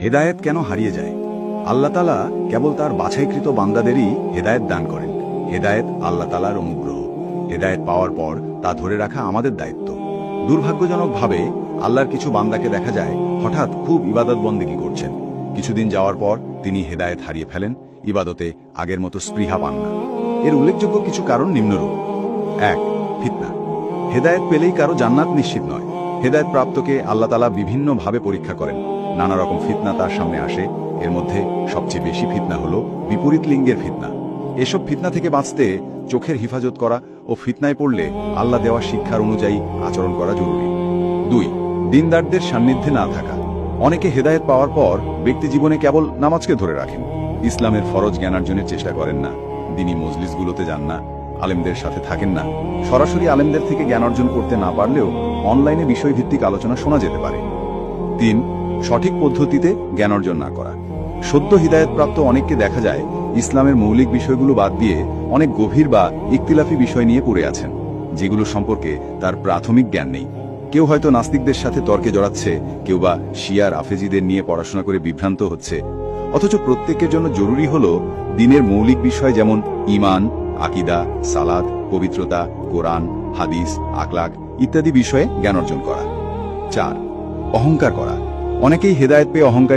হেদায়েত কেন হারিয়ে যায়? আল্লাহ তাআলা কেবল তার বাছাইকৃত বান্দাদেরই হেদায়েত দান করেন। হেদায়েত আল্লাহ তাআলার অনুগ্রহ। হেদায়েত পাওয়ার পর তা ধরে রাখা আমাদের দায়িত্ব। দুর্ভাগ্যজনকভাবে আল্লাহর কিছু বান্দাকে দেখা যায় হঠাৎ খুব ইবাদত বন্দেগী করছেন, কিছুদিন যাওয়ার পর তিনি হেদায়েত হারিয়ে ফেলেন, ইবাদতে আগের মতো স্পৃহা পান না। এর উল্লেখযোগ্য কিছু কারণ নিম্নরূপ। ১. ফিতনা। হেদায়েত পেলেই কারো জান্নাত নিশ্চিত নয়। হেদায়েত প্রাপ্তকে আল্লাহ তাআলা বিভিন্নভাবে পরীক্ষা করেন। নানা রকম ফিতনা তার সামনে আসে। এর মধ্যে সবচেয়ে বেশি ফিতনা হলো বিপরীত লিঙ্গের ফিতনা। এসব ফিতনা থেকে বাঁচতে চোখের হিফাজত করা ও ফিতনায় পড়লে আল্লাহ দেওয়া শিক্ষার অনুযায়ী আচরণ করা জরুরি। ২. দিনদারদের সান্নিধ্যে না থাকা। অনেকে হেদায়েত পাওয়ার পর ব্যক্তি জীবনে কেবল নামাজকে ধরে রাখেন, ইসলামের ফরজ জ্ঞানার্জনের চেষ্টা করেন না, দিনী মজলিসগুলোতে যান না, আলেমদের সাথে থাকেন না। সরাসরি আলেমদের থেকে জ্ঞান অর্জন করতে না পারলেও অনলাইনে বিষয়ভিত্তিক আলোচনা শোনা যেতে পারে। ৩. সঠিক পদ্ধতিতে জ্ঞান অর্জন না করা। সদ্য হিদায়তপ্রাপ্ত অনেককে দেখা যায় ইসলামের মৌলিক বিষয়গুলো বাদ দিয়ে অনেক গভীর বা ইখতিলাফি বিষয় নিয়ে পড়ে আছেন, যেগুলো সম্পর্কে তার প্রাথমিক জ্ঞান নেই। কেউ হয়তো নাস্তিকদের সাথে তর্কে জড়াচ্ছে, কেউ বা শিয়া রাফেজিদের নিয়ে পড়াশোনা করে বিভ্রান্ত হচ্ছে। অথচ প্রত্যেকের জন্য জরুরি হলো দ্বীনের মৌলিক বিষয় যেমন ঈমান, আকীদা, সালাত, পবিত্রতা, কোরআন, হাদিস, আখলাক ইত্যাদি বিষয়ে জ্ঞান অর্জন করা। ৪. অহংকার করা। অনেকেই হেদায়েত পেয়ে অহংকার